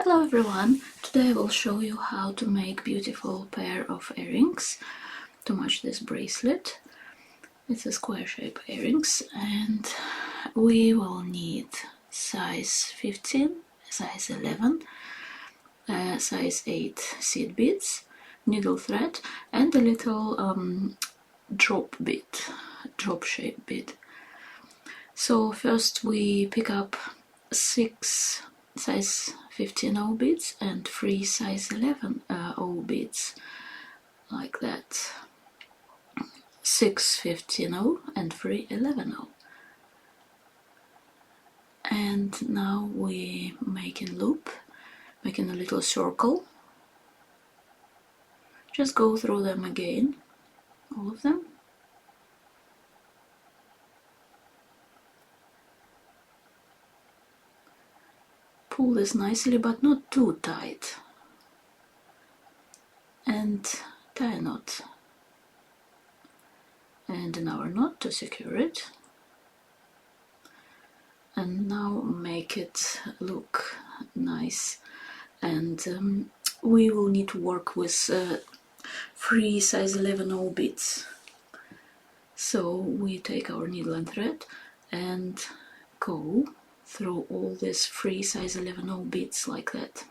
Hello everyone! Today I will show you how to make beautiful pair of earrings to match this bracelet. It's a square shape earrings and we will need size 15, size 11, size 8 seed beads, needle thread and a little drop shape bead. So first we pick up 6 size 15 O beads and 3 size 11 O beads, like that. 6 15 O and 3 11 O. And now we making loop, making a little circle. Just go through them again, all of them. Pull this nicely, but not too tight. And tie a knot. And another knot to secure it. And now make it look nice. And we will need to work with 3 size 11 O beads. So we take our needle and thread and go through all these 3 size 11 O beads like that.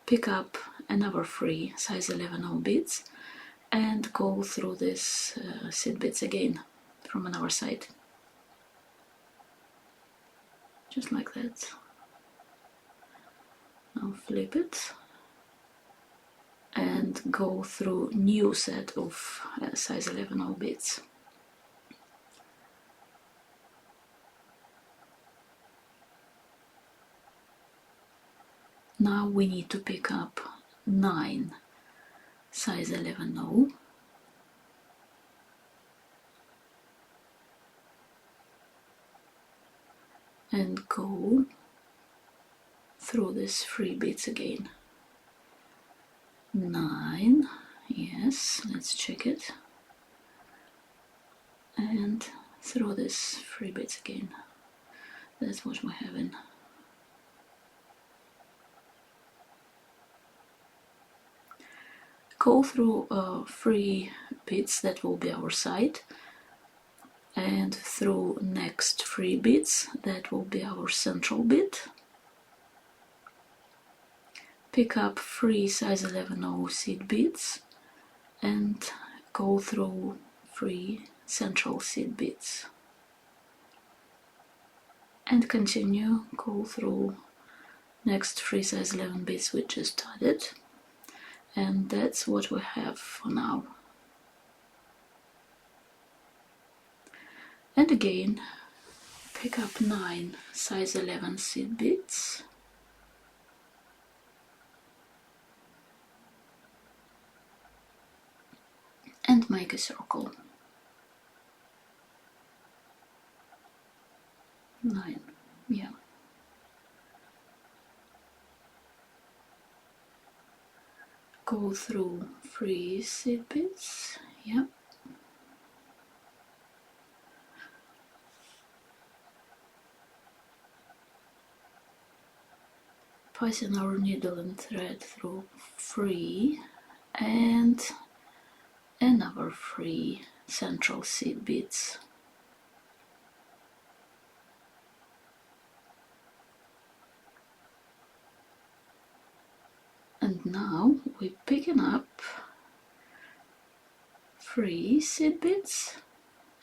Pick up another 3 size 11 O beads and go through this seed beads again from another side. Just like that. Now flip it and go through new set of size 11 O beads. Now we need to pick up 9 size 11 O and go through these 3 beads again. 9, yes, let's check it, and through these 3 beads again. That's what we're having. Go through 3 beads, that will be our side, and through next 3 beads, that will be our central bead. Pick up 3 size 11 O seed beads and go through 3 central seed beads. And continue, go through next 3 size 11 beads we just added. And that's what we have for now. And again, pick up 9 size 11 seed beads. And make a circle. 9, yeah. Go through 3 seed beads, yeah. Passing our needle and thread through 3 and another 3 central seed beads. And now we're picking up 3 seed beads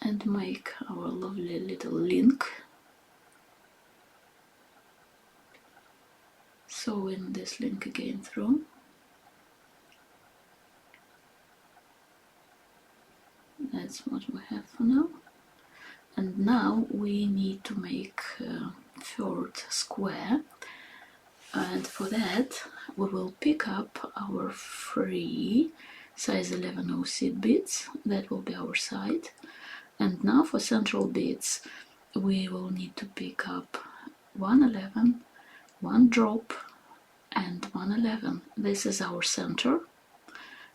and make our lovely little link. Sew in this link again through. That's what we have for now. And now we need to make a 3rd square. And for that we will pick up our 3 size 11 O seed beads, that will be our side. And now for central beads we will need to pick up 1 11, 1 drop and 1 11. This is our center.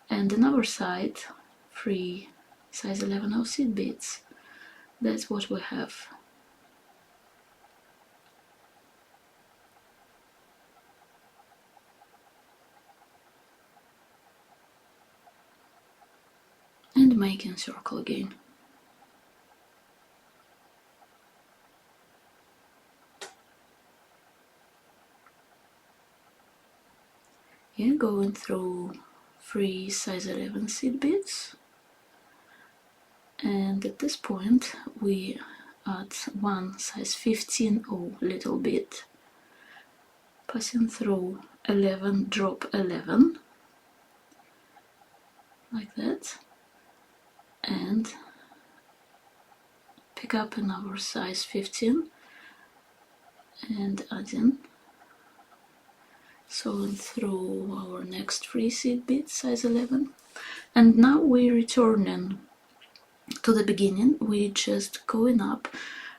And another side 3 size 11 O seed beads. That's what we have. making circle again. Yeah, going through 3 size 11 seed beads, and at this point we add 1 size 15 little bead, passing through 11, drop 11 like that, and pick up another size 15 and adding, sewing through our next 3 seed beads size 11. And now we're returning to the beginning. We're just going up,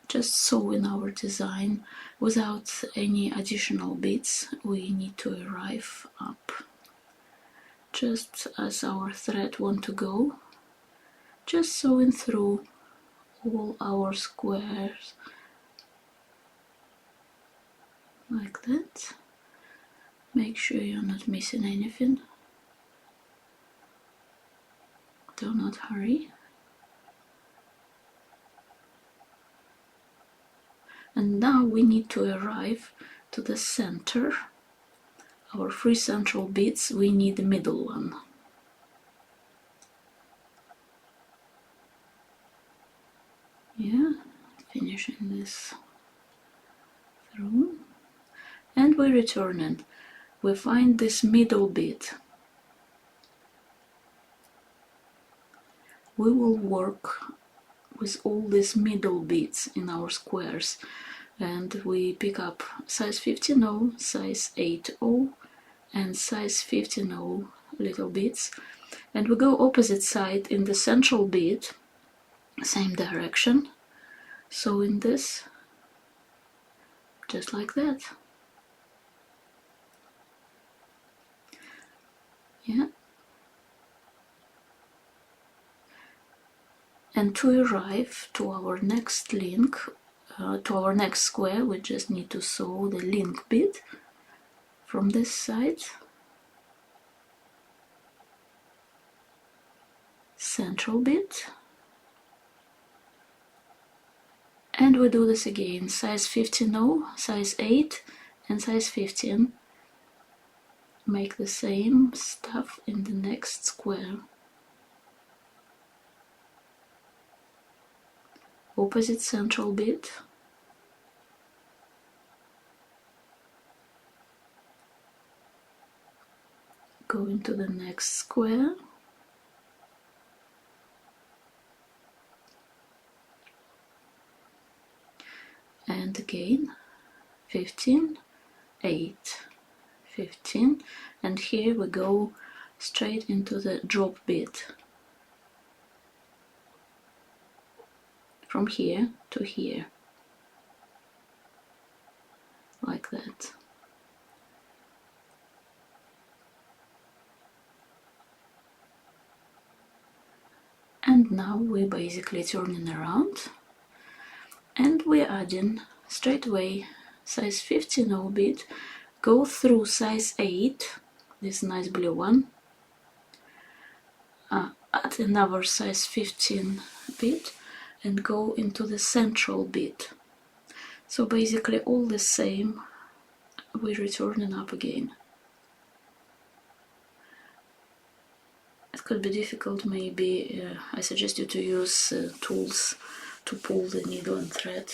just sewing our design without any additional beads. We need to arrive up just as our thread want to go, just sewing through all our squares like that. Make sure you're not missing anything. Do not hurry. And now we need to arrive to the center. Our 3 central beads, we need the middle one. Yeah, finishing this through. And we return it. We find this middle bead. We will work with all these middle beads in our squares, and we pick up size 15 size 8 and size 15 little beads, and we go opposite side in the central bead, same direction, sewing this just like that. Yeah. And to arrive to our next link, to our next square, we just need to sew the link bead from this side, central bead, and we do this again, size 15 size 8 and size 15. Make the same stuff in the next square. Opposite central bead, go into the next square, and again 15, 8, 15, and here we go straight into the drop bead. From here to here, like that. And now we're basically turning around, and we're adding straight away size 15 bead, go through size 8, this nice blue one, add another size 15 bead, and go into the central bead. So basically all the same, we're returning up again. It could be difficult, maybe I suggest you to use tools to pull the needle and thread.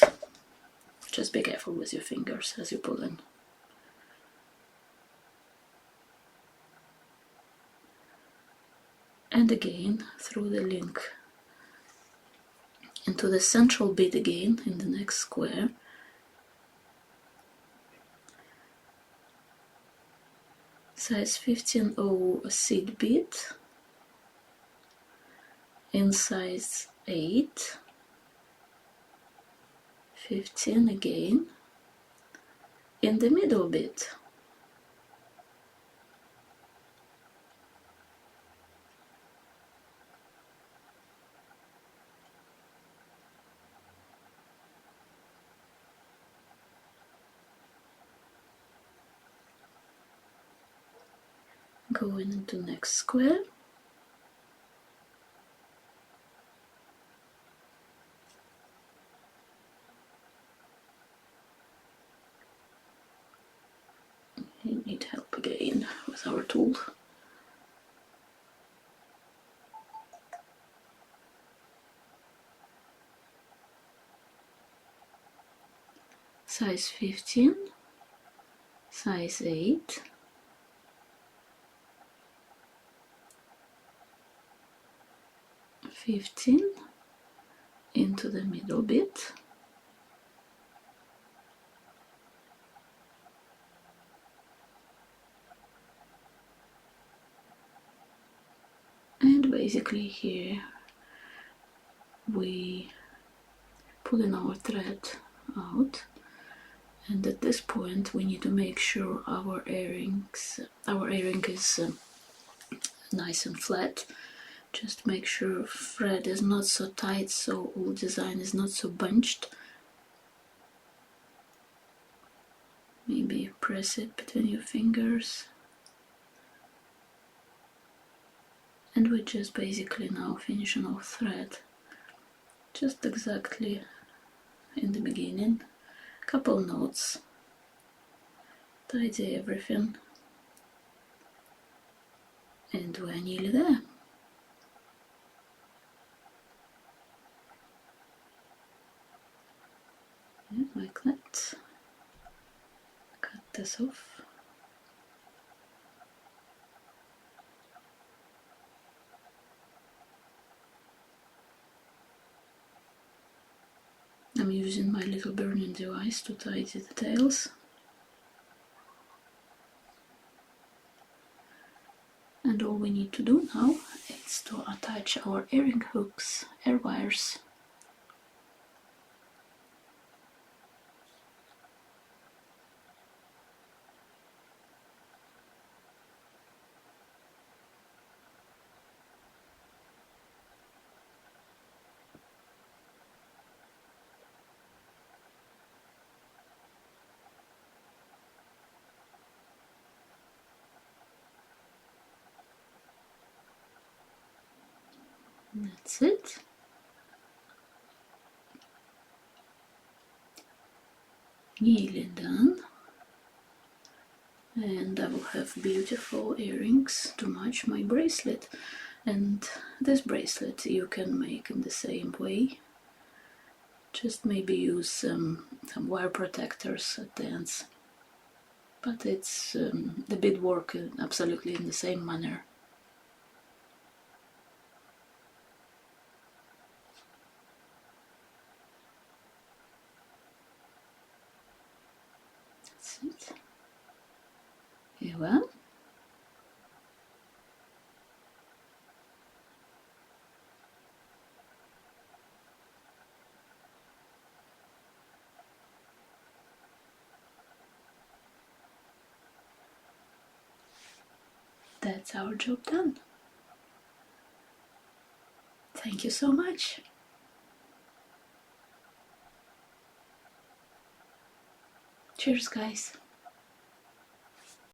Just be careful with your fingers as you pull in. And again through the link into the central bead again in the next square. Size 15 seed bead in size 8, 15 again in the middle bead. Going into next square, We need help again with our tool. Size 15, size 8, into the middle bit, and basically here we pulling our thread out, and at this point we need to make sure our earring is nice and flat. Just make sure thread is not so tight, so all design is not so bunched. Maybe press it between your fingers. And we just basically now finishing our thread just exactly in the beginning. Couple knots, tidy everything, and we're nearly there. Yeah, like that. Cut this off. I'm using my little burning device to tidy the tails. And all we need to do now is to attach our earring hooks, air wires. That's it. Nearly done. And I will have beautiful earrings to match my bracelet. And this bracelet you can make in the same way. Just maybe use some wire protectors at the ends. But it's the beadwork absolutely in the same manner. That's it. Here we are. That's our job done. Thank you so much. Cheers, guys.